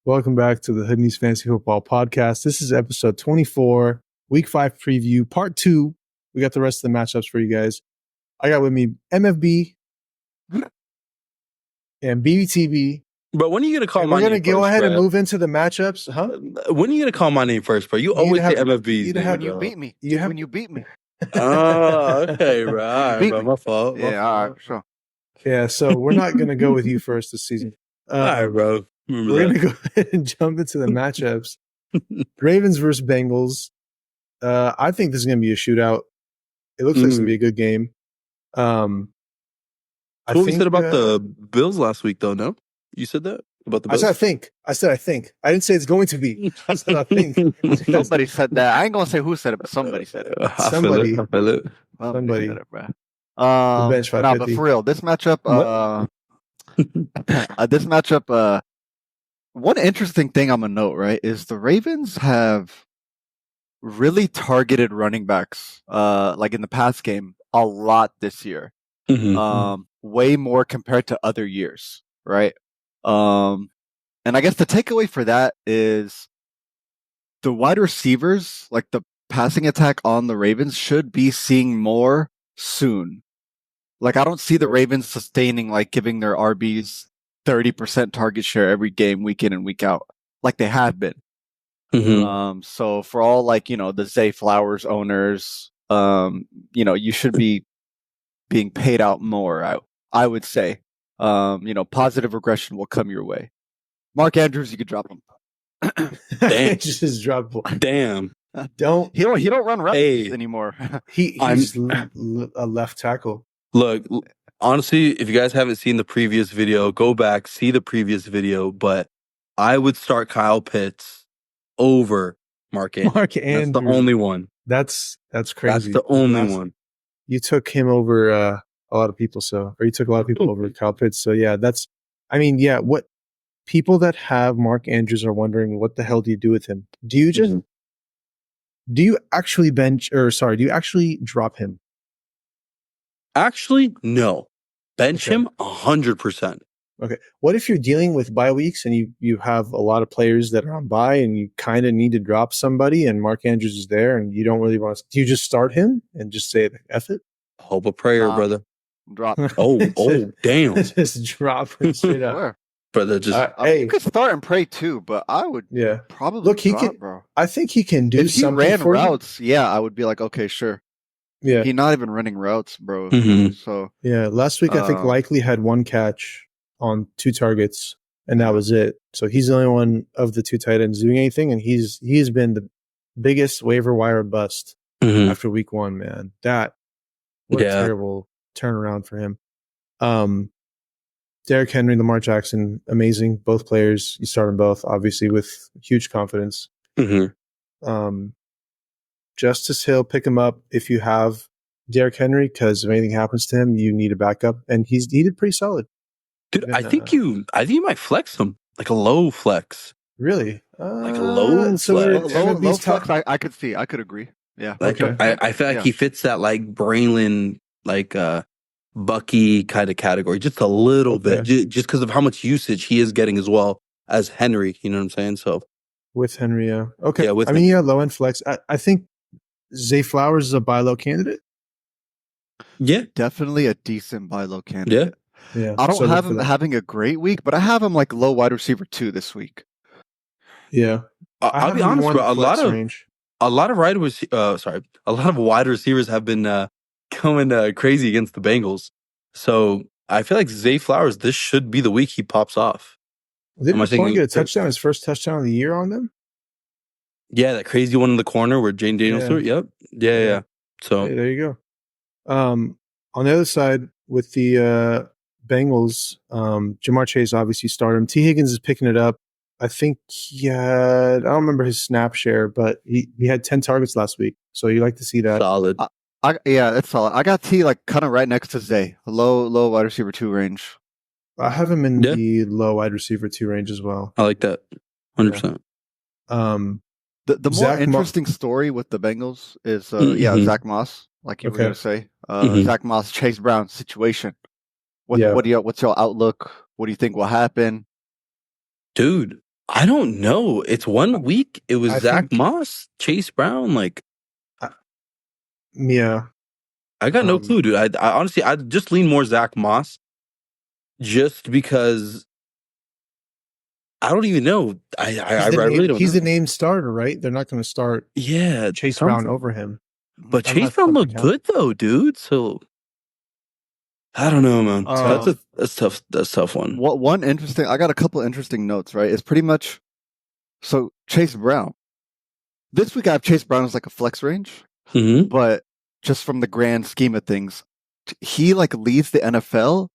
Welcome back to the Hood News Fantasy Football Podcast. This is episode 24, Week 5 preview, part 2. We got the rest of the matchups for you guys. I got with me MFB and BBTB. But when are you going to call my name? We're going to go ahead Brad? and move into the matchups. Huh? When are you going to call my name first, bro? You always say MFB's name. When you beat me. When you beat me. Oh, okay, bro. All right, bro. My fault. All right, sure. Yeah, so we're not going to go with you first this season. All right, bro. We're going to go ahead and jump into the matchups. Ravens versus Bengals. I think this is going to be a shootout. It looks like it's going to be a good game. What we said about the Bills last week, though, no? You said that? About the Bills? I said I think. I didn't say it's going to be. I said I think. Somebody said that. I ain't going to say who said it, but somebody said it. Somebody. I feel it. Somebody. Said it, bro. Bench But for real, this matchup, one interesting thing I'm going to note, right, is the Ravens have really targeted running backs, like in the past game, a lot this year. Mm-hmm. Way more compared to other years, right? And I guess the takeaway for that is the wide receivers, like the passing attack on the Ravens, should be seeing more soon. Like, I don't see the Ravens sustaining, like, giving their RBs 30% target share every game, week in and week out, like they have been. Mm-hmm. So for all, like, the Zay Flowers owners, you should be being paid out more, I would say. Positive regression will come your way. Mark Andrews, you could drop him. Damn. Just drop. Damn. He don't run routes anymore. He's a left tackle. Look, honestly, if you guys haven't seen the previous video, go back, see the previous video. But I would start Kyle Pitts over Mark Andrews. That's the only one. That's crazy. That's the only one. You took him over a lot of people, you took a lot of people over Kyle Pitts. So yeah, what people that have Mark Andrews are wondering, what the hell do you do with him? Do you just do you actually drop him? Actually, no. Bench him 100%. Okay. What if you're dealing with bye weeks and you have a lot of players that are on bye and you kind of need to drop somebody and Mark Andrews is there and you don't really want to? Do you just start him and just say F it? Hope a prayer, brother. Drop. Oh, damn. Just drop him straight up. Brother, you could start and pray too, but I would probably drop, bro. I think he can do something. If he ran routes, I would be like, okay, sure. Yeah. He's not even running routes, bro. Mm-hmm. So last week I think Likely had one catch on 2 targets, and that was it. So he's the only one of the 2 tight ends doing anything, and he's been the biggest waiver wire bust after week 1, man. What a terrible turnaround for him. Derrick Henry, Lamar Jackson, amazing. Both players, you start them both, obviously, with huge confidence. Justice Hill, pick him up if you have Derrick Henry, because if anything happens to him, you need a backup, and he did pretty solid. Dude, I think you might flex him, like a low flex. Really? Like a low flex. Low flex, I could see. I could agree. Yeah. Like I feel like he fits that like Braylon, like Bucky kind of category, just a little bit, just because of how much usage he is getting as well as Henry. You know what I'm saying? So with Henry, yeah. Okay. Yeah, low end flex. I think Zay Flowers is a buy low candidate. Yeah, definitely a decent buy low candidate. Yeah. I don't have him having a great week, but I have him like low wide receiver 2 this week. Yeah. I'll be honest, bro. A lot of wide receivers have been going crazy against the Bengals. So I feel like Zay Flowers, this should be the week he pops off. Didn't McLaurin get a touchdown, his first touchdown of the year on them? Yeah, that crazy one in the corner where Jane Daniels threw it. Yep. Yeah. So there you go. On the other side with the Bengals, Jamar Chase obviously started him. T. Higgins is picking it up. I think I don't remember his snap share, but he had 10 targets last week. So you like to see that. Solid. It's solid. I got T like kind of right next to Zay, low wide receiver 2 range. I have him in the low wide receiver 2 range as well. I like that. 100%. The more interesting story with the Bengals is Zach Moss, like you were going to say. Zach Moss, Chase Brown situation. What's your outlook? What do you think will happen? Dude, I don't know. It's 1 week. It was Zach Moss, Chase Brown. Like, yeah. I got no clue, dude. I honestly, I just lean more Zach Moss just because I don't even know. I really don't know. He's the named starter, right? They're not going to start Chase Brown over him. But Chase Brown looked good, though, dude. So, I don't know, man. That's tough. That's a tough one. One interesting, I got a couple interesting notes, right? It's pretty much, so Chase Brown. This week I have Chase Brown as like a flex range, but just from the grand scheme of things, he like leads the NFL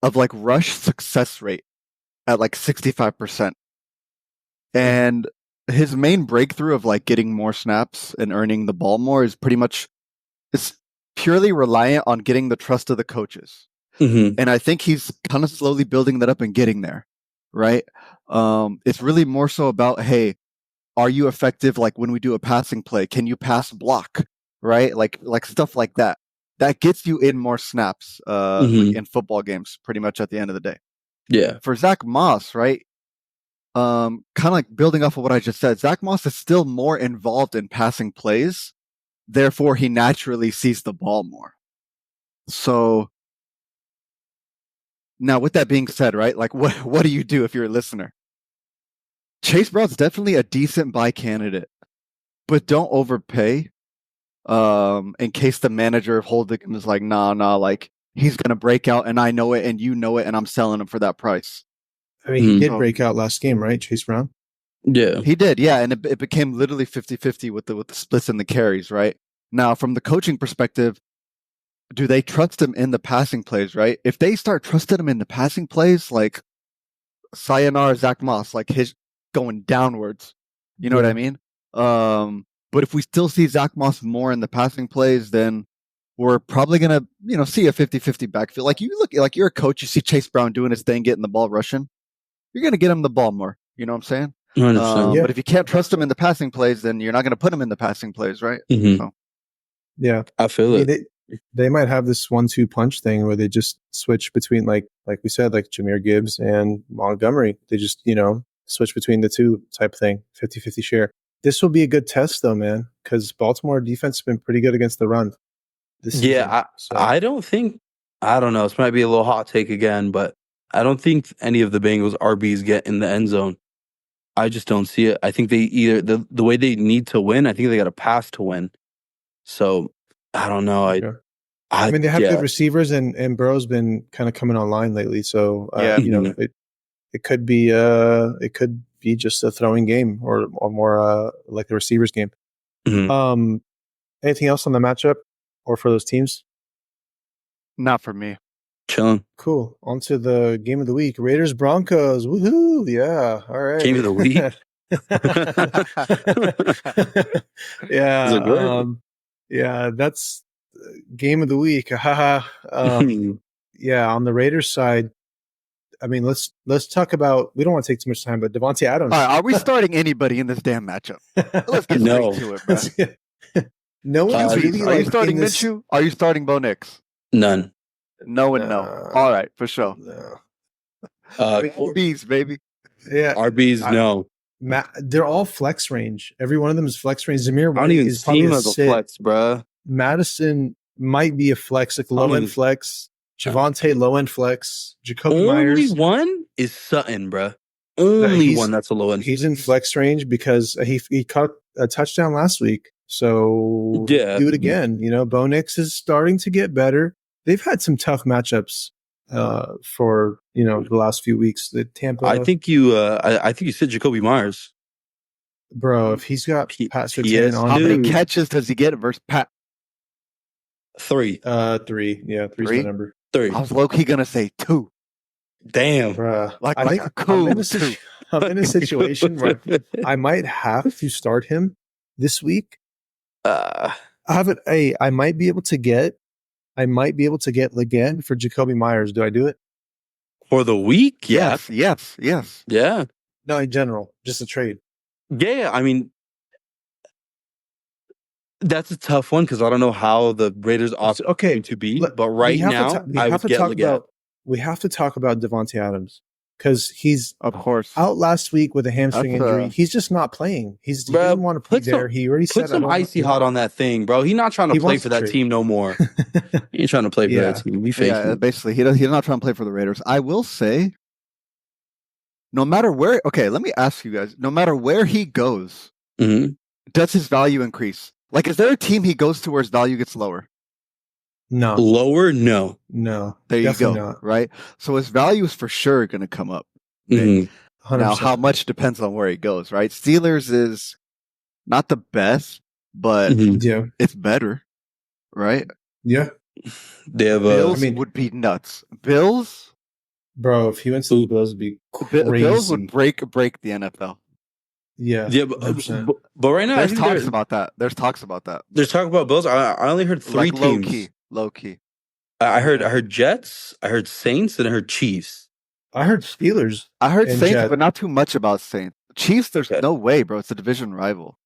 of like rush success rate at like 65%. And his main breakthrough of like getting more snaps and earning the ball more is pretty much, it's purely reliant on getting the trust of the coaches. And I think he's kind of slowly building that up and getting there, right? It's really more so about, hey, are you effective? Like when we do a passing play, can you pass block, right? Like stuff like that. That gets you in more snaps in football games, pretty much at the end of the day. Yeah. For Zach Moss, right? Kind of like building off of what I just said, Zach Moss is still more involved in passing plays. Therefore, he naturally sees the ball more. So now with that being said, right? Like what do you do if you're a listener? Chase Brown's definitely a decent buy candidate, but don't overpay. In case the manager of holding him is like, nah, like he's gonna break out and I know it and you know it and I'm selling him for that price. I mean, he did break out last game, right, Chase Brown? Yeah, he did. Yeah, and it became literally 50-50 with the splits and the carries, right? Now, from the coaching perspective, do they trust him in the passing plays, right? If they start trusting him in the passing plays, like sayonara Zach Moss, like his going downwards, you know what I mean? But if we still see Zach Moss more in the passing plays, then we're probably gonna, see a 50-50 backfield. Like you look, like you're a coach, you see Chase Brown doing his thing, getting the ball rushing, you're gonna get him the ball more. You know what I'm saying? 100%. But if you can't trust him in the passing plays, then you're not gonna put him in the passing plays, right? So. Yeah, I feel it. They might have this 1-2 punch thing where they just switch between like we said, like Jahmyr Gibbs and Montgomery. They just switch between the two type thing, 50-50 share. This will be a good test though, man, because Baltimore defense has been pretty good against the run. I don't know. This might be a little hot take again, but I don't think any of the Bengals RBs get in the end zone. I just don't see it. I think they either the way they need to win, I think they got to pass to win. So I don't know. I mean, they have good receivers, and Burrow's been kind of coming online lately. So it could be just a throwing game or more like the receivers game. Anything else on the matchup or for those teams? Not for me. Chilling. Cool. On to the game of the week. Raiders Broncos. Woohoo! Yeah. All right. Game of the week. Yeah. Yeah. That's game of the week. Haha. Yeah. On the Raiders side, I mean, let's talk about. We don't want to take too much time, but Davante Adams. All right, are we starting anybody in this damn matchup? Let's get straight to it, bro. No one's really Are you starting Minshew? Are you starting Bo Nix? None. No and no. All right, for sure. No. RBs, baby. Yeah. RBs, no. They're all flex range. Every one of them is flex range. Zamir I don't even see him as a flex, bro. Madison might be a flex, like low end flex. Javonte, low end flex. Jacoby Myers. Only one is Sutton, bro. Only one that's a low end. He's in flex range because he caught a touchdown last week. So do it again. Bo Nix is starting to get better. They've had some tough matchups for the last few weeks. The Tampa. I think you said Jacoby Myers, bro. If he's got Pat Surtain on, how many catches does he get versus Pat? 3. 3. Yeah, 3's the number. 3. I was low key gonna say 2. Damn, bro. I think I'm in a situation where I might have to start him this week. I might be able to get Legan for Jacoby Myers. Do I do it for the week? Yes. Yeah. No, in general, just a trade. Yeah, I mean, that's a tough one because I don't know how the Raiders are going to be. But right now, I would get Legan. We have to talk about Davante Adams because he's of course out last week with a hamstring injury. He's just not playing. He didn't want to play there. He already put some icy hot on that thing, bro. He's not trying to play for that team no more. He ain't trying to play for that team. Basically, he's not trying to play for the Raiders. I will say, no matter where. Okay, let me ask you guys. No matter where he goes, does his value increase? Like, is there a team he goes to where his value gets lower? No. Lower? No. There you go. Not. Right? So his value is for sure going to come up. Okay? Now, how much depends on where he goes, right? Steelers is not the best, but it's better, right? Yeah. They have Bills would be nuts. Bills? Bro, if he went to the Bills, would be crazy. Bills would break the NFL. Yeah, but right now there's talks about that. There's talk about Bills. I only heard three teams. Low key. I heard Jets. I heard Saints, and I heard Chiefs. I heard Steelers. I heard Saints, but not too much about Saints. Chiefs, there's no way, bro. It's a division rival.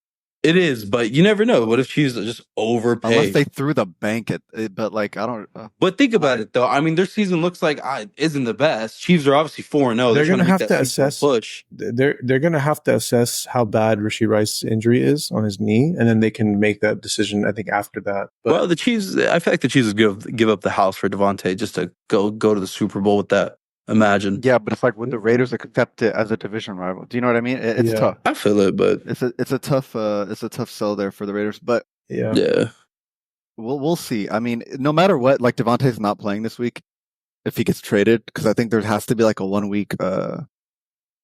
It is, but you never know. What if Chiefs just overpay? Unless they threw the bank at it, but like I don't. But think about it though. I mean, their season looks like isn't the best. Chiefs are obviously 4-0. They're going to have to assess. Push. They're going to have to assess how bad Rashee Rice's injury is on his knee, and then they can make that decision. I think after that. But, well, the Chiefs. I feel like the Chiefs would give up the house for Davante just to go to the Super Bowl with that. Imagine. Yeah, but it's like would the Raiders accept it as a division rival? Do you know what I mean? It's tough. I feel it, but it's a tough sell there for the Raiders. But yeah, we'll see. I mean, no matter what, like Davante's not playing this week if he gets traded because I think there has to be like a 1 week period.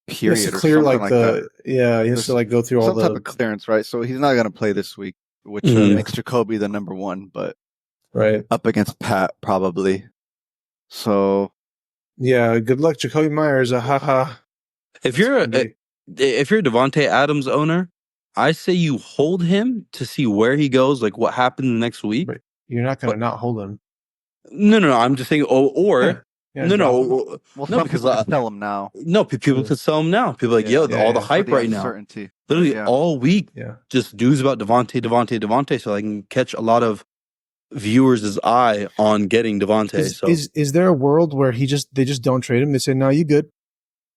He has to clear like the he has to like go through all the type of clearance, right? So he's not going to play this week, which makes Jacoby the number one, but up against Pat probably. So. Yeah, good luck, Jacoby Myers. If you're a Davante Adams owner, I say you hold him to see where he goes, like what happens next week. But you're not going to not hold him. No. I'm just saying, no, because sell him now. No, people could sell him now. People are like, all the hype right now. Literally all week, just news about Davante, so I can catch a lot of viewers' eye on getting Davante. Is there a world where they just don't trade him? They say, no, you good.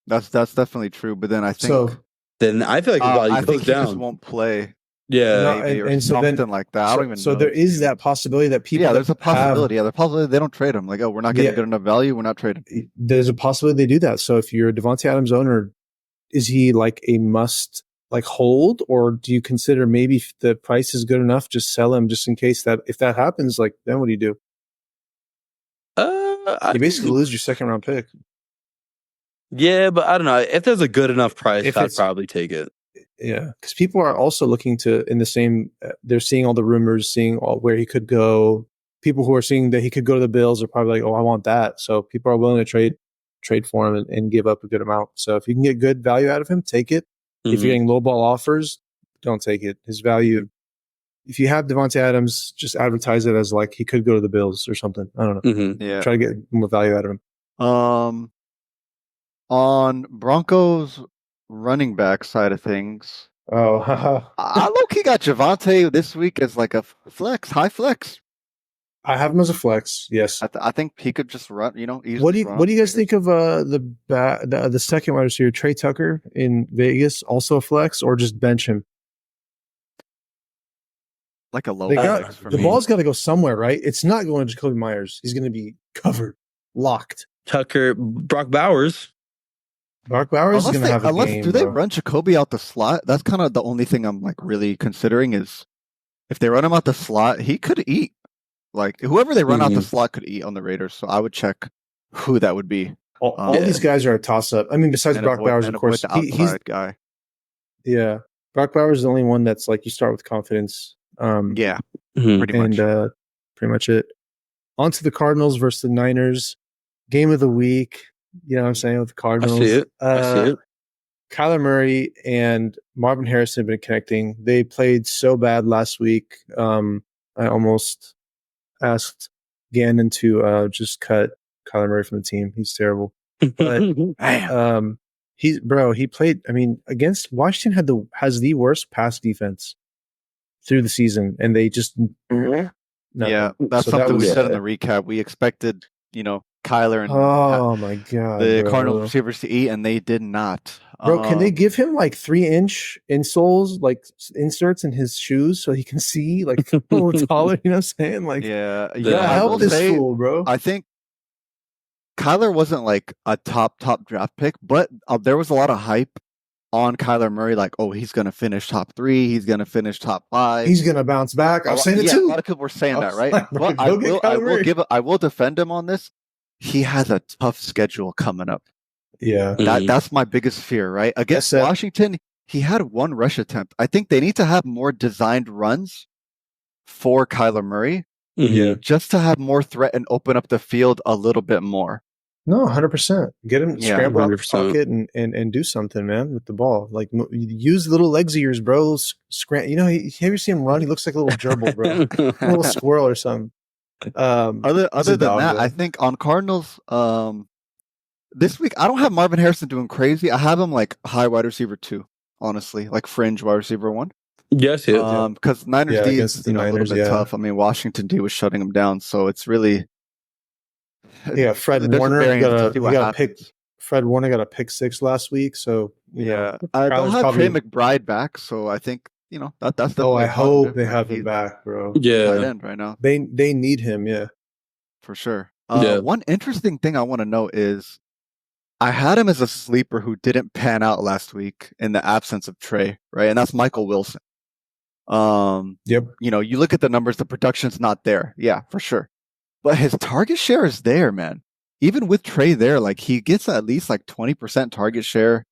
That's definitely true. But then I think then I feel like his value goes down. He just won't play. Yeah, and so something then, like that. I don't even. So know. There is that possibility that people. Yeah, there's a possibility. There's a possibility they don't trade him. Like, we're not getting good enough value. We're not trading. There's a possibility they do that. So if you're a Davante Adams owner, is he like a must? Like hold, or do you consider maybe if the price is good enough, just sell him just in case that if that happens, like then what do you do? You basically lose your second round pick. Yeah, but I don't know if there's a good enough price, I'd probably take it. Yeah, because people are also looking to in the same. They're seeing all the rumors, seeing where he could go. People who are seeing that he could go to the Bills are probably like, "Oh, I want that." So people are willing to trade for him and give up a good amount. So if you can get good value out of him, take it. If you're getting lowball offers, don't take it. His value, if you have Davante Adams, just advertise it as like he could go to the Bills or something. I don't know. Yeah. Try to get more value out of him. On Broncos running back side of things, I low-key got Javonte this week as like a high flex. I have him as a flex. Yes, I think he could just run. What do you guys think of the second wide receiver, Trey Tucker in Vegas, also a flex, or just bench him? Like a low flex for me. The ball's got to go somewhere, right? It's not going to Jacoby Myers. He's going to be covered, locked. Tucker, Brock Bowers. Brock Bowers is going to have a game. Do they run Jacoby out the slot? That's kind of the only thing I'm like really considering is if they run him out the slot, he could eat. Like whoever they run out the slot could eat on the Raiders, so I would check who that would be. All these guys are a toss-up. I mean, besides Brock Bowers, of course, he's the guy. Yeah, Brock Bowers is the only one that's like you start with confidence. Pretty much. Pretty much it. On to the Cardinals versus the Niners. Game of the week. You know what I'm saying with the Cardinals. I see it. Kyler Murray and Marvin Harrison have been connecting. They played so bad last week. I almost asked Gannon to just cut Kyler Murray from the team. He's terrible. But he played. I mean, against Washington has the worst pass defense through the season, and they just that's something we said in the recap. We expected Kyler and my god, the bro. Cardinals receivers to eat, and they did not. Bro, can they give him like 3-inch insoles, like inserts in his shoes so he can see like a little taller? You know what I'm saying? Like, yeah. help this fool, bro. I think Kyler wasn't like a top draft pick, but there was a lot of hype on Kyler Murray, like, oh, he's going to finish top 3, he's going to finish top 5, he's going to bounce back. I'm saying it too. A lot of people were saying that, right? Like, but I will defend him on this. He has a tough schedule coming up. Yeah, that's my biggest fear, right? Against Washington, he had 1 rush attempt. I think they need to have more designed runs for Kyler Murray, just to have more threat and open up the field a little bit more. No, 100%. Get him scramble out the pocket and do something, man, with the ball. Like, use the little legs of yours, bro. You know, have you seen him run? He looks like a little gerbil, bro. A little squirrel or something. Other than that, I think on Cardinals, this week, I don't have Marvin Harrison doing crazy. I have him like high wide receiver 2, honestly, like fringe wide receiver 1. Yes, because Niners D is a little bit tough. I mean, Washington D was shutting him down, so it's really Fred Warner got a pick. Fred Warner got a pick 6 last week, so I don't have Trey McBride back, so I think that's the. Oh, I hope they have him back, bro. Yeah, tight end right now. They need him, for sure. One interesting thing I want to know is, I had him as a sleeper who didn't pan out last week in the absence of Trey, right? And that's Michael Wilson. Yep. You know, you look at the numbers, the production's not there. Yeah, for sure. But his target share is there, man. Even with Trey there, like he gets at least like 20% target share,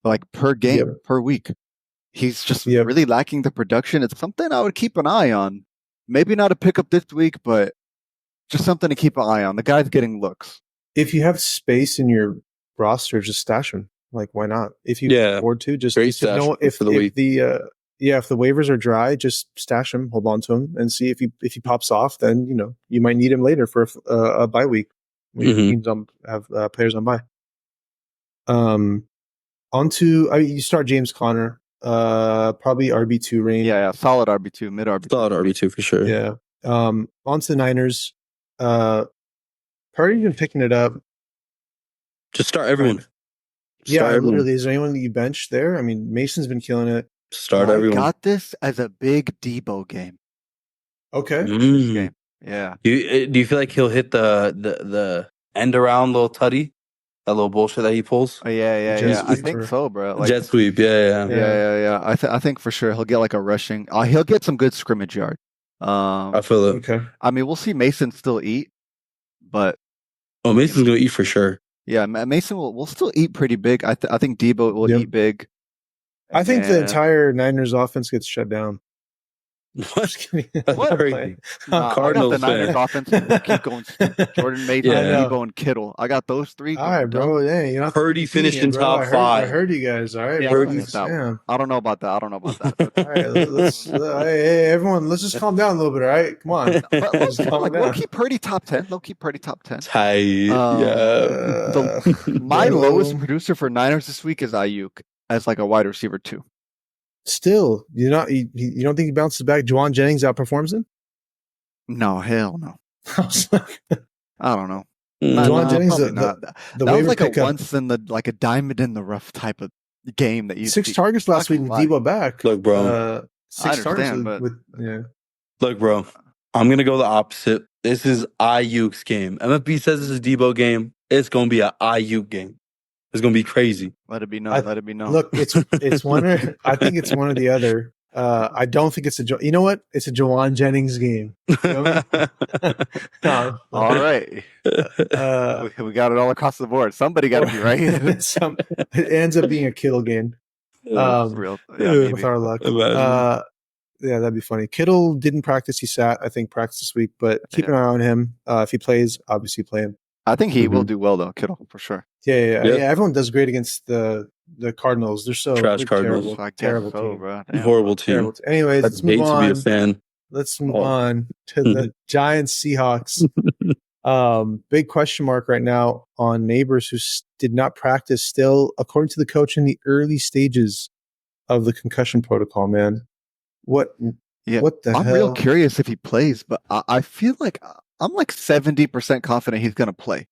like per game, per week. He's just really lacking the production. It's something I would keep an eye on. Maybe not a pickup this week, but just something to keep an eye on. The guy's getting looks. If you have space in your roster, just stash him. Like, why not? If you can afford to, just if the waivers are dry, just stash him, hold on to him, and see if he pops off. Then you might need him later for a bye week when teams have players on bye. You start James Conner, probably RB2 range. Yeah, solid RB2, mid RB2, solid RB2 for sure. Yeah. Onto the Niners. Probably even picking it up. Just start everyone. Literally. Is there anyone that you bench there? I mean, Mason's been killing it. Start everyone. I got this as a big Debo game. Okay. Game. Yeah. Do you feel like he'll hit the end around little tutty? That little bullshit that he pulls? Oh, yeah. I think so, bro. Like, jet sweep, yeah. I think for sure he'll get like a rushing. He'll get some good scrimmage yard. I feel it. Okay. I mean, we'll see Mason still eat, but Mason's gonna eat for sure. Yeah, Mason will still eat pretty big. I think Debo will eat big. I think the entire Niners offense gets shut down. What? Cardinals the Niners offense will keep going. Jordan Mason, Debo, and Kittle. I got those 3. All right, bro. Yeah, Purdy finished in top 5. I heard you guys. All right, I don't know about that. All right, hey, everyone, let's just calm down a little bit. All right, come on. We'll keep Purdy top 10. They'll keep Purdy top 10. My lowest producer for Niners this week is Ayuk as like a wide receiver 2. Still, you don't think he bounces back? Juwan Jennings outperforms him? No, hell no. I don't know. Juwan Jennings, that was like a once in the like a diamond in the rough type of game that you 6 targets last week with Debo back. Look, bro. 6 targets Look, bro. I'm gonna go the opposite. This is Ayuk's game. MFB says this is Debo game. It's gonna be an Ayuk game. It's gonna be crazy. Let it be known. Let it be known. Look, it's one. I think it's one or the other. I don't think it's you know what? It's a Juwan Jennings game. You know what I mean? No. All right. We got it all across the board. Somebody got to be right. It ends up being a Kittle game. Real. With our luck. Yeah, that'd be funny. Kittle didn't practice. He sat, I think, practice this week, but keep an eye on him. If he plays, obviously play him. I think he will do well though, Kittle, for sure. Yeah. Everyone does great against the Cardinals. They're so trash Cardinals, terrible team, bro. Horrible team. Anyways, let's move on. To be a fan. Let's move on to the Giants Seahawks. Big question mark right now on Neighbors, who did not practice. Still, according to the coach, in the early stages of the concussion protocol. Man, what the hell? I'm real curious if he plays, but I feel like I'm like 70% confident he's going to play.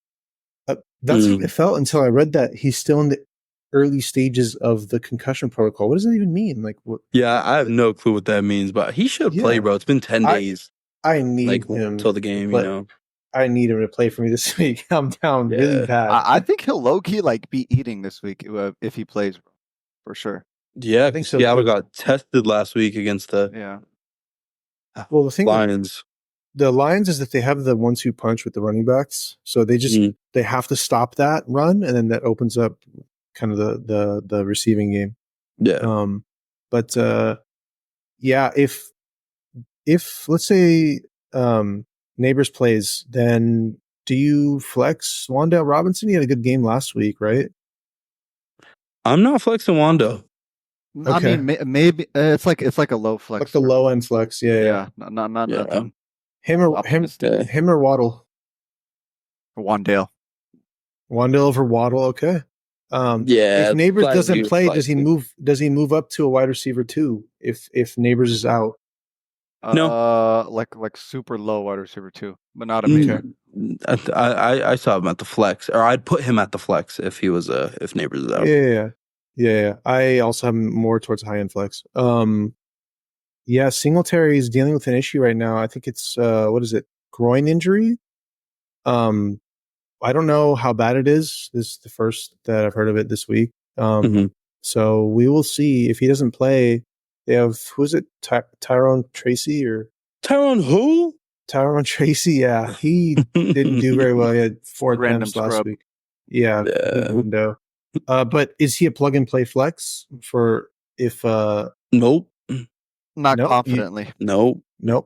That's how it felt until I read that he's still in the early stages of the concussion protocol. What does that even mean? Like, what? Yeah, I have no clue what that means, but he should play, bro. It's been 10 days. I need him till the game, you know. I need him to play for me this week. I'm down really bad. I think he'll low-key be eating this week if he plays, for sure. Yeah, I think so. Seattle got tested last week against the well, the thing Lions. The Lions is that they have the 1-2 punch with the running backs, so they just they have to stop that run, and then that opens up kind of the receiving game. Yeah. But if let's say Neighbors plays, then do you flex Wan'Dale Robinson? He had a good game last week, right? I'm not flexing Wando. Okay. I mean, maybe it's like a low flex, like the low end flex. Yeah. Not nothing. Him or Waddle. Wandale over Waddle. Okay. If Neighbors doesn't play, does he move up to a wide receiver too? If Neighbors is out. No, like super low wide receiver too, but not a major. I saw him at the flex, or I'd put him at the flex if he was if Neighbors is out. Yeah. I also have him more towards high end flex. Yeah, Singletary is dealing with an issue right now. I think it's what is it? Groin injury. I don't know how bad it is. This is the first that I've heard of it this week. So we will see if he doesn't play. They have, who is it? Tyrone Tracy or Tyrone who? Tyrone Tracy. Yeah, he didn't do very well. He had 4 attempts last week. Yeah. Window. But is he a plug and play flex for if? Nope. Not confidently. Nope.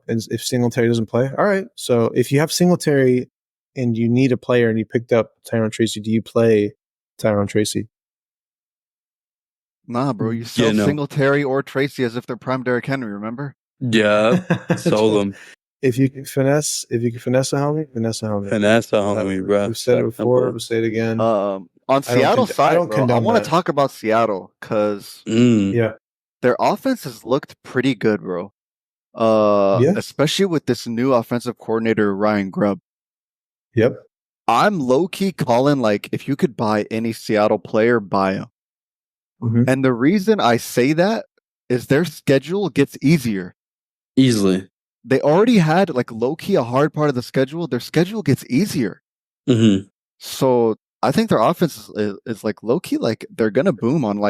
And if Singletary doesn't play, all right. So if you have Singletary and you need a player and you picked up Tyrone Tracy, do you play Tyrone Tracy? Nah, bro. You sell Singletary or Tracy as if they're prime Derrick Henry, remember? Yeah. Sold them. If you can finesse a homie, finesse a homie. Finesse a homie, bro. We've said it before, we'll say it again. On Seattle side, I want to talk about Seattle because their offense has looked pretty good, bro. Especially with this new offensive coordinator, Ryan Grubb. Yep. I'm low-key calling, if you could buy any Seattle player, buy him. And the reason I say that is their schedule gets easier. Easily. They already had, low-key a hard part of the schedule. Their schedule gets easier. So I think their offense is low-key, they're going to boom on,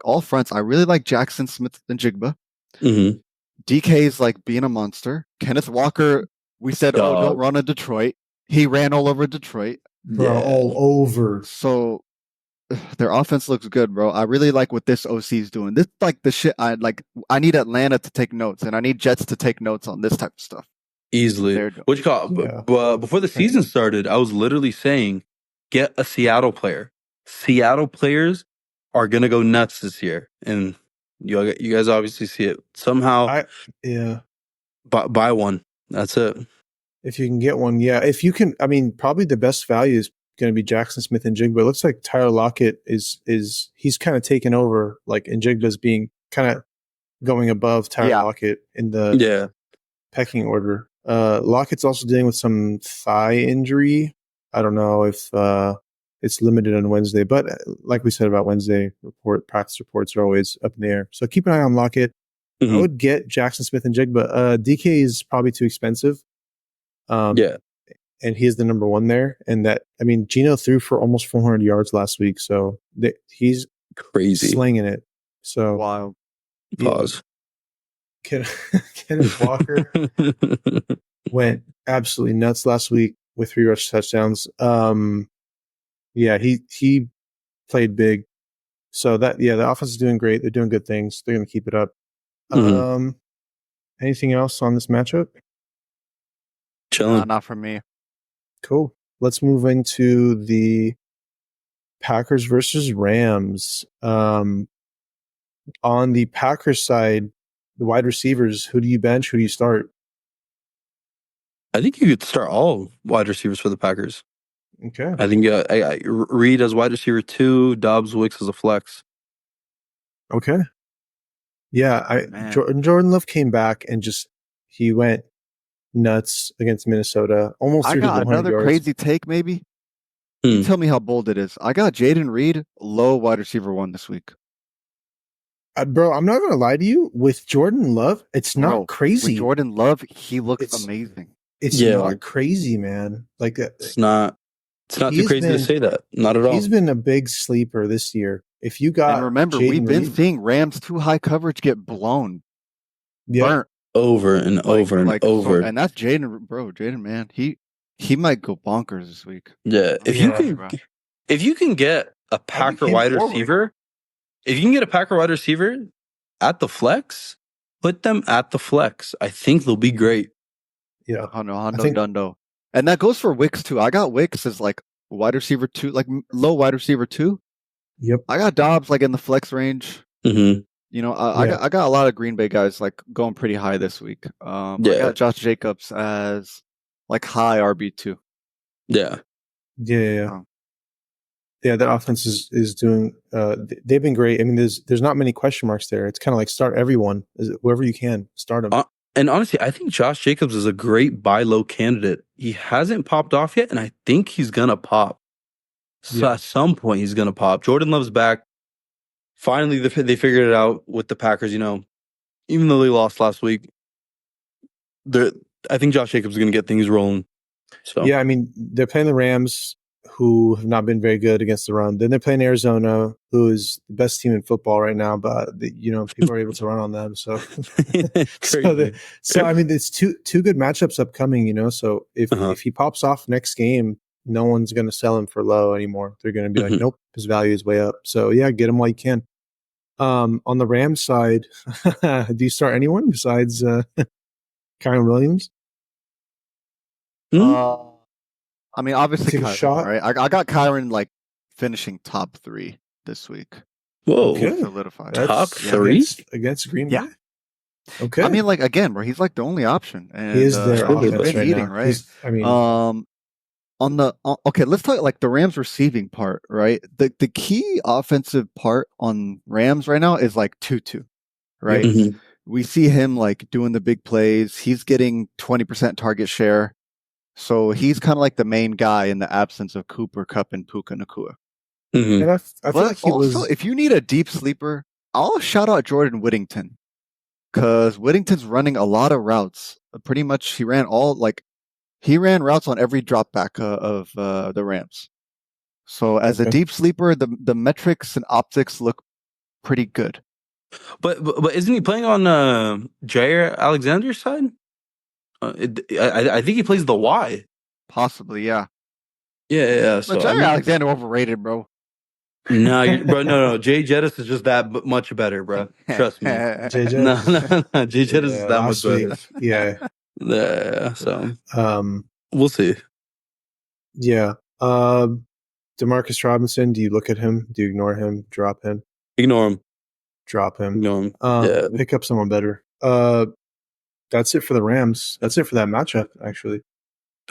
all fronts. I really like Jackson Smith and Jigba. DK's, being a monster. Kenneth Walker, we said, don't run in Detroit. He ran all over Detroit. Bro, all over. So their offense looks good, bro. I really like what this OC is doing. This is the shit I like. I need Atlanta to take notes, and I need Jets to take notes on this type of stuff. Easily. What you call before the season started, I was literally saying, get a Seattle player. Seattle players are gonna go nuts this year, and you guys obviously see it somehow. Buy one. That's it. If you can get one, if you can, I mean, probably the best value is going to be Jackson Smith and Jigba. It looks like Tyler Lockett is he's kind of taken over, and Jigba's being kind of going above Tyler Lockett in the pecking order. Lockett's also dealing with some thigh injury. I don't know if it's limited on Wednesday, but like we said about Wednesday, practice reports are always up in the air. So keep an eye on Lockett. I would get Jackson Smith and Jigba. DK is probably too expensive. And he is the number one there. And Geno threw for almost 400 yards last week. So he's crazy slinging it. So wild. Pause. Kenneth Walker went absolutely nuts last week with 3 rush touchdowns. He played big. So the offense is doing great. They're doing good things. They're going to keep it up. Anything else on this matchup? Chilling. Not for me. Cool. Let's move into the Packers versus Rams. On the Packers side, the wide receivers, who do you bench? Who do you start? I think you could start all wide receivers for the Packers. Okay. I think Reed as wide receiver 2, Dobbs, Wicks as a flex. Okay. Yeah, Jordan Love came back and he went nuts against Minnesota. Almost I got another crazy take, maybe. You tell me how bold it is. I got Jaden Reed, low wide receiver 1 this week. Bro, I'm not going to lie to you. With Jordan Love, it's not crazy. With Jordan Love, he looks amazing. It's not crazy, man. Like it's not too crazy to say that. Not at all. He's been a big sleeper this year. If you got, and remember, we've been seeing Rams too high coverage get blown, burnt over and over and over. And that's Jaden, bro. Jaden, man, he might go bonkers this week. Yeah, if you can get a Packer wide receiver, at the flex, put them at the flex. I think they'll be great. Yeah, Dundo. And that goes for Wicks too. I got Wicks as like wide receiver 2, like low wide receiver 2. Yep. I got Dobbs like in the flex range. Mm-hmm. You know, I got a lot of Green Bay guys like going pretty high this week. I got Josh Jacobs as like high RB2. Yeah. Yeah, that offense is doing. They've been great. I mean, there's not many question marks there. It's kind of like start everyone, whoever you can, start them. And honestly, I think Josh Jacobs is a great buy low candidate. He hasn't popped off yet, and I think he's gonna pop. So at some point, he's gonna pop. Jordan Love's back. Finally, they figured it out with the Packers. You know, even though they lost last week, I think Josh Jacobs is gonna get things rolling. So yeah, I mean, they're playing the Rams, who have not been very good against the run. Then they're playing Arizona, who is the best team in football right now, but people are able to run on them. So, so I mean, it's two good matchups upcoming. So if he pops off next game, no one's going to sell him for low anymore. They're going to be like, nope, his value is way up. So yeah, get him while you can. On the Rams side, do you start anyone besides Kyron Williams? I mean, obviously, Kyron, right? I got Kyron like finishing top 3 this week. Whoa, solidified. Top 3 against Green Bay. Yeah. Okay. I mean, like again, bro, he's like the only option. And, he is their offense right eating, now. Right? Okay, let's talk like the Rams receiving part, right? The key offensive part on Rams right now is like Tutu, right? Mm-hmm. We see him like doing the big plays. He's getting 20% target share. So he's kind of like the main guy in the absence of Cooper Kupp and Puka Nacua. Mm-hmm. And I feel like if you need a deep sleeper, I'll shout out Jordan Whittington, because Whittington's running a lot of routes. Pretty much, he ran routes on every drop back of the Rams. So as a deep sleeper, the metrics and optics look pretty good. But isn't he playing on Jair Alexander's side? I think he plays the Y. Possibly, yeah. Yeah. So, but Jair Alexander overrated, bro. No, bro. No. Jay Jettis is just that much better, bro. Trust me. Jay Jettis. No. Jay Jettis is that much better. Yeah. Yeah. So, we'll see. Yeah. Demarcus Robinson. Do you look at him? Do you ignore him? Drop him? Ignore him. Drop him. Ignore him. Pick up someone better. That's it for the Rams. That's it for that matchup, actually.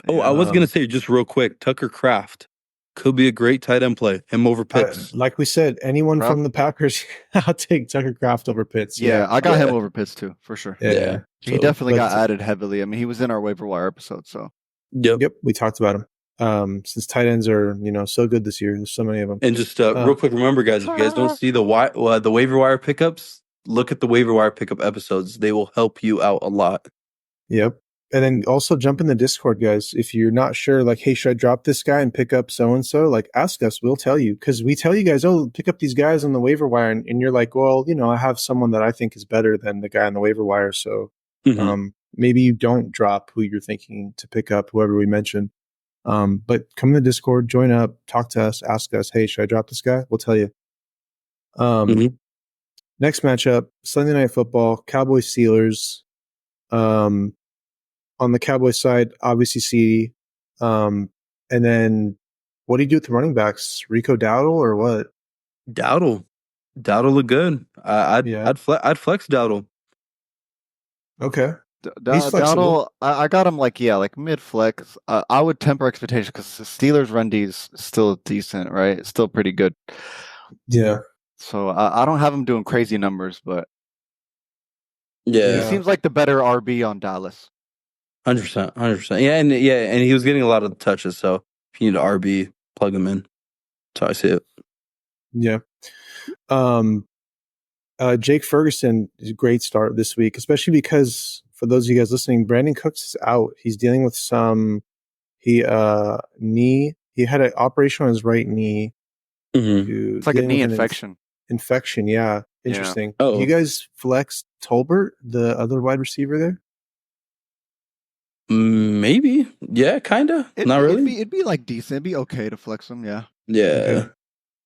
Oh, I was going to say, just real quick, Tucker Kraft could be a great tight end play. Him over Pitts. Like we said, anyone from the Packers, I'll take Tucker Kraft over Pitts. Yeah, I got him over Pitts too, for sure. Yeah. He definitely got added heavily. I mean, he was in our waiver wire episode, so. Yep, we talked about him. Since tight ends are, so good this year, there's so many of them. And just real quick, remember, guys, if you guys don't see the waiver wire pickups, look at the waiver wire pickup episodes. They will help you out a lot. Yep. And then also jump in the Discord, guys. If you're not sure, like, hey, should I drop this guy and pick up so-and-so? Like, ask us. We'll tell you. Because we tell you guys, pick up these guys on the waiver wire. And you're like, well, I have someone that I think is better than the guy on the waiver wire. So maybe you don't drop who you're thinking to pick up, whoever we mentioned. But come in the Discord, join up, talk to us, ask us, hey, should I drop this guy? We'll tell you. Next matchup, Sunday Night Football, Cowboys-Steelers. On the Cowboys side, obviously CD. And then what do you do with the running backs? Rico Dowdle or what? Dowdle look good. I'd flex Dowdle. Okay. Dowdle, I got him like mid flex. I would temper expectation because the Steelers run D is still decent, right? It's still pretty good. Yeah. So I don't have him doing crazy numbers, but he seems like the better RB on Dallas. 100%. Yeah, and he was getting a lot of touches. So if you need an RB, plug him in. That's how I see it. Yeah. Jake Ferguson is a great start this week, especially because for those of you guys listening, Brandon Cooks is out. He's dealing with some knee. He had an operation on his right knee. It's like a knee infection. Infection, yeah. Interesting. Yeah. You guys flex Tolbert, the other wide receiver there? Maybe. Yeah, kind of. Not really. It'd be like decent. It'd be okay to flex him. Yeah. Yeah. Okay.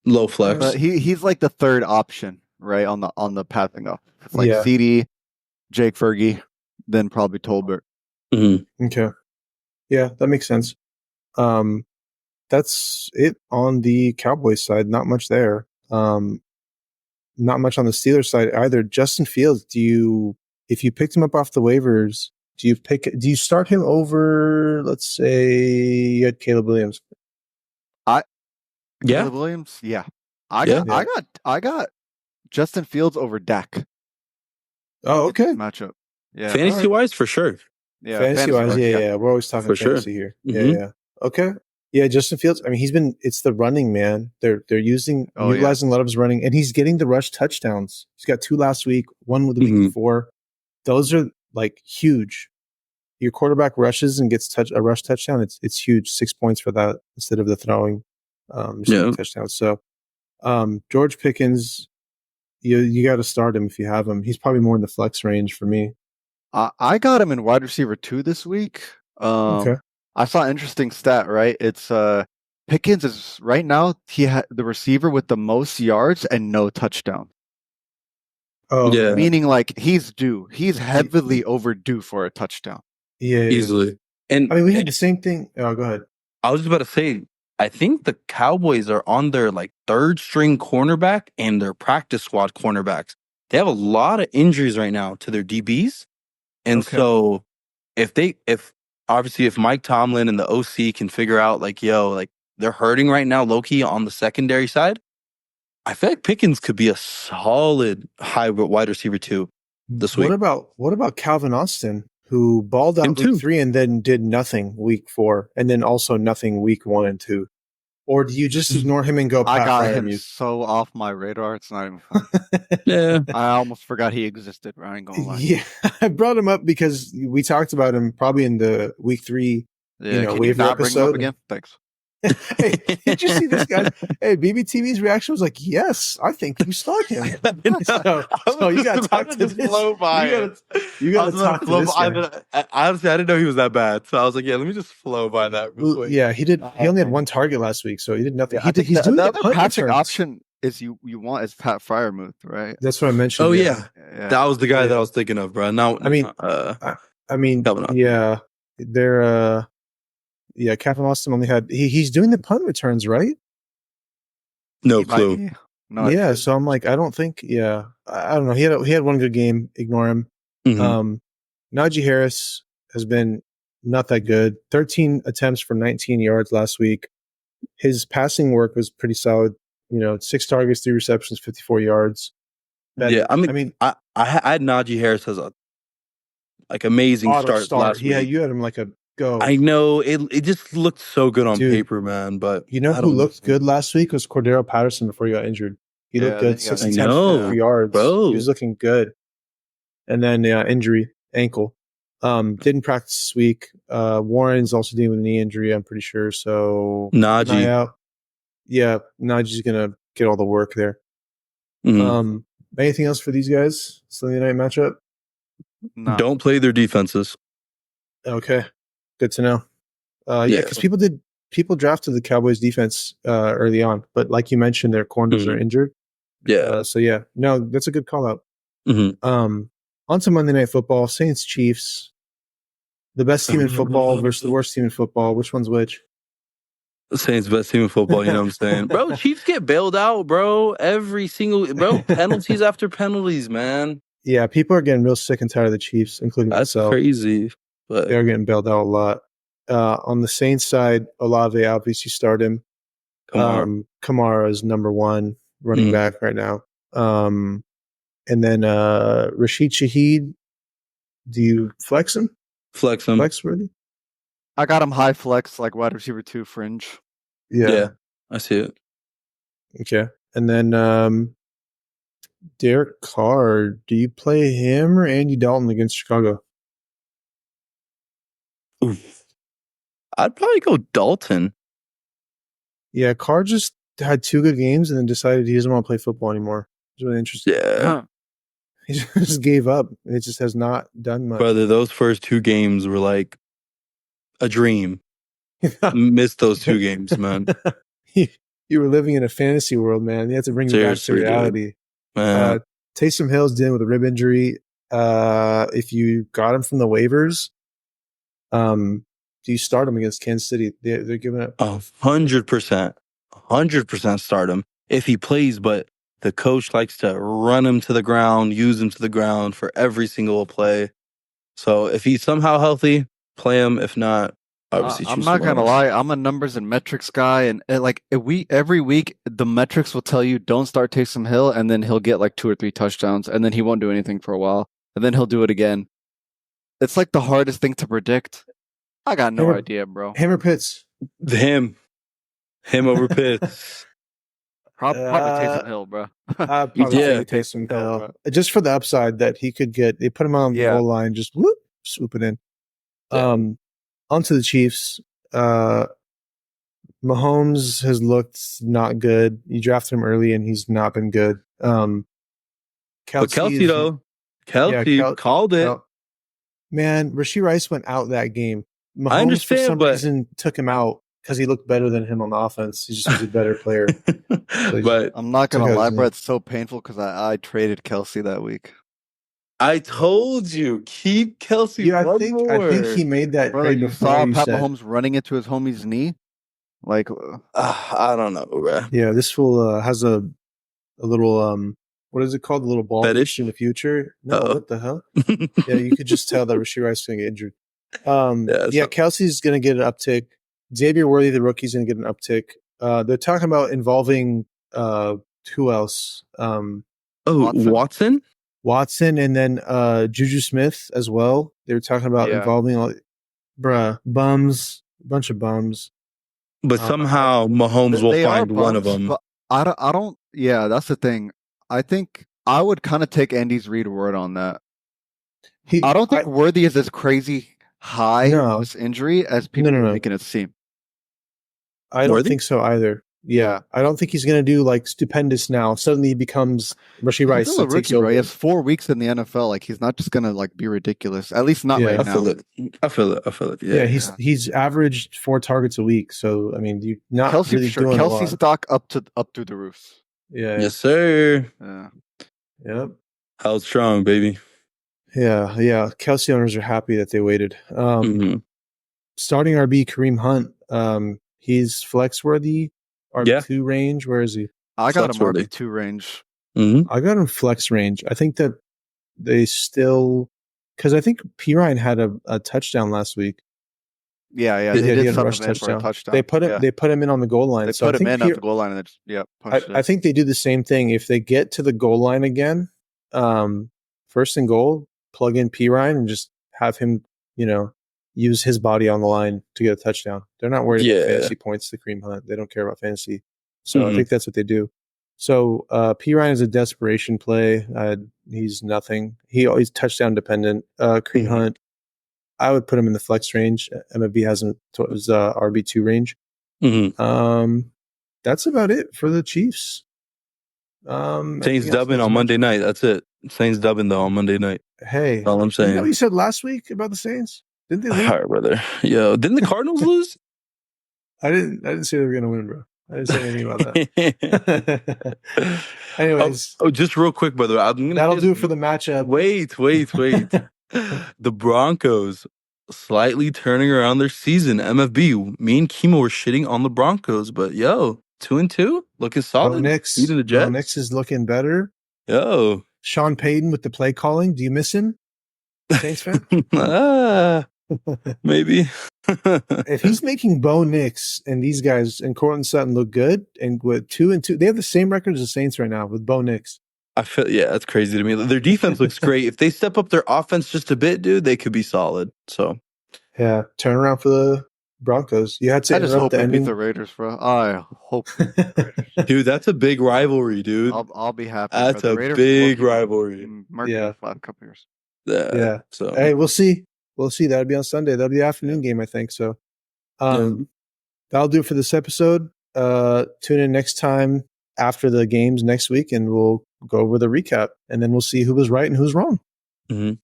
Low flex. But he's like the third option, right, on the passing off. It's like CD, Jake Fergie, then probably Tolbert. Okay. Yeah, that makes sense. That's it on the Cowboys side. Not much there. Not much on the Steelers side either. Justin Fields, if you picked him up off the waivers, do you start him over, let's say you had Caleb Williams? Caleb Williams? Yeah. I got Justin Fields over Dak. Oh, okay. Matchup. Yeah. Fantasy wise, for sure. Yeah. Fantasy wise, yeah. We're always talking fantasy here. Yeah. Okay. Yeah, Justin Fields. I mean, it's the running, man. They're utilizing a lot of his running, and he's getting the rush touchdowns. He's got 2 last week, 1 with the week before. Those are like huge. Your quarterback rushes and gets a rush touchdown. It's huge. 6 points for that instead of the throwing touchdown. So, George Pickens, you got to start him if you have him. He's probably more in the flex range for me. I got him in wide receiver 2 this week. Okay. I saw an interesting stat, right? It's Pickens is right now the receiver with the most yards and no touchdown. Oh, yeah. Meaning like he's due. He's heavily overdue for a touchdown. Yeah, easily. And I mean, we had the same thing. Oh, go ahead. I was just about to say, I think the Cowboys are on their like 3rd string cornerback and their practice squad cornerbacks. They have a lot of injuries right now to their DBs, and so if Mike Tomlin and the OC can figure out like, they're hurting right now, low-key on the secondary side, I feel like Pickens could be a solid high wide receiver 2 this week. What about Calvin Austin, who balled out week 3 and then did nothing week 4, and then also nothing week 1 and 2? Or do you just ignore him and go? I got him so off my radar, it's not even fun. Yeah, I almost forgot he existed. I ain't gonna lie. Yeah, I brought him up because we talked about him probably in the week 3, waiver episode. Bring him up again? Thanks. Hey, did you see this guy? Hey, BBTV's reaction was like, "Yes, I think you start him." So you got to talk to this. You got to talk to this guy. Honestly, I didn't know he was that bad, so I was like, "Yeah, let me just flow by that real quick." Yeah, he did. He only had 1 target last week, so he did nothing. He's doing the other passing option is you want is Pat Fryermuth, right? That's what I mentioned. Oh yeah. That was the guy that I was thinking of, bro. Now, I mean, yeah, they're. Yeah, Calvin Austin only had he's doing the punt returns, right? No clue. Yeah, so I'm like, I don't think. Yeah, I don't know. He had 1 good game. Ignore him. Najee Harris has been not that good. 13 attempts for 19 yards last week. His passing work was pretty solid. 6 targets, 3 receptions, 54 yards. I had Najee Harris as a amazing start last week. Yeah, you had him like a go. I know it just looked so good on paper, man. But who looked good last week was Cordero Patterson before he got injured. He looked good, 6 attempts, 4 yards. Bro. He was looking good. And then injury, ankle. Didn't practice this week. Warren's also dealing with a knee injury, I'm pretty sure. So Najee out. Yeah, Najee's gonna get all the work there. Anything else for these guys? Sunday night matchup? No. Don't play their defenses. Okay. Good to know. Because people drafted the Cowboys defense early on, but like you mentioned, their corners are injured. Yeah. That's a good call out. On to Monday Night Football, Saints Chiefs. The best team in football versus the worst team in football. Which one's which? The Saints best team in football. You know what I'm saying, bro? Chiefs get bailed out, bro. Penalties after penalties, man. Yeah, people are getting real sick and tired of the Chiefs, including myself. That's crazy. But they're getting bailed out a lot. On the Saints side, Olave obviously start him. Kamara is number 1 running back right now. And then Rashid Shaheed, do you flex him? Flex him. Flex worthy? I got him high flex, like wide receiver 2 fringe. Yeah. I see it. Okay. And then Derek Carr, do you play him or Andy Dalton against Chicago? Oof. I'd probably go Dalton. Yeah, Carr just had 2 good games and then decided he doesn't want to play football anymore. It's really interesting. Yeah. He just gave up. It just has not done much. Brother, those first 2 games were like a dream. Missed those 2 games, man. You were living in a fantasy world, man. You have to bring me back to reality. Taysom Hill's dealing with a rib injury. If you got him from the waivers, do you start him against Kansas City? They're giving up 100%. 100% start him if he plays, but the coach likes to run him to the ground, use him to the ground for every single play. So if he's somehow healthy, play him. If not, obviously choose I'm not gonna lie. I'm a numbers and metrics guy, and every week the metrics will tell you don't start Taysom Hill, and then he'll get like 2 or 3 touchdowns, and then he won't do anything for a while, and then he'll do it again. It's like the hardest thing to predict. I got no idea, bro. Him or Pitts? Him over Pitts. Probably Taysom Hill, bro. Probably Taysom Hill. Bro. Just for the upside that he could get. They put him on the goal line, just whoop, swoop it in. Yeah. Onto the Chiefs. Mahomes has looked not good. You drafted him early, and he's not been good. But Kelsey, though. Kelsey called it. Man, Rashee Rice went out that game. Mahomes, I understand, for some reason, took him out because he looked better than him on offense. He just was a better player. But I'm not going to lie, bro. It's so painful because I traded Kelsey that week. I told you, keep Kelsey. I think he made that trade before. Saw Pat Mahomes running into his homie's knee. Like, I don't know, bro. Yeah, this fool has a little what is it called? The little ball fetish in the future. No, what the hell? Yeah, you could just tell that Rashee Rice is going to get injured. Kelsey's going to get an uptick. Xavier Worthy, the rookie's going to get an uptick. They're talking about involving who else? Watson, and then Juju Smith as well. They were talking about involving a bunch of bums. But somehow Mahomes will find one of them. But I don't. Yeah, that's the thing. I think I would kind of take Andy's Reid word on that. I don't think Worthy is as crazy high on this injury as people are making it seem. I don't think so either. Yeah, I don't think he's going to do like stupendous now. Suddenly he becomes Rashee Rice. He's still a rookie, bro. He has 4 weeks in the NFL. Like he's not just going to like be ridiculous. At least not right now. I feel it. Yeah, he's averaged 4 targets a week. So I mean, you not Kelsey, really doing Kelsey stock up through the roof. Yeah. Yes, sir. Yeah. Yep. Held strong, baby. Yeah. Kelsey owners are happy that they waited. Starting RB Kareem Hunt. He's flex worthy. RB2 range. Where is he? I got him RB2 range. Mm-hmm. I got him flex range. I think that they still, because I think Pirine had a touchdown last week. Yeah, they did a rush touchdown. They put him in on the goal line. They put him in at the goal line and I think they do the same thing. If they get to the goal line again, first and goal, plug in Pirine and just have him, use his body on the line to get a touchdown. They're not worried about fantasy points to Kareem Hunt. They don't care about fantasy. So I think that's what they do. So Pirine is a desperation play. He's nothing. He's touchdown dependent. Kareem Hunt, I would put him in the flex range. MFB has him towards RB2 range. That's about it for the Chiefs. Saints dubbing on Monday night. That's it. Saints dubbing though on Monday night. Hey, that's all I'm saying. You know what you said last week about the Saints? Didn't they lose? All right, brother. Yo, didn't the Cardinals lose? I didn't say they were gonna win, bro. I didn't say anything about that. Anyways, just real quick, brother. That'll do it for the matchup. Wait. The Broncos slightly turning around their season. MFB. Me and Kimo were shitting on the Broncos, but 2-2, looking solid. Bo Nix is looking better. Yo, Sean Payton with the play calling. Do you miss him, Saints fan? Maybe. If he's making Bo Nix and these guys and Cortland Sutton look good, and with 2-2, they have the same record as the Saints right now with Bo Nix. I feel that's crazy to me. Their defense looks great. If they step up their offense just a bit, dude, they could be solid. So yeah, turn around for Broncos. You had to I just interrupt hope the they beat ending. the Raiders, bro. I hope they beat the Raiders. Dude, that's a big rivalry, dude. I'll be happy. That's bro. The a Raiders big low-key rivalry. murked Yeah. the last couple years. Yeah. So Hey, we'll see. We'll see. That'll be on Sunday. That'll be the afternoon game, I think. So that'll do it for this episode. Tune in next time after the games next week, and we'll go over the recap, and then we'll see who was right and who's wrong. Yes, See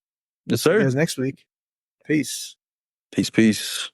you sir. guys next week. Peace. Peace.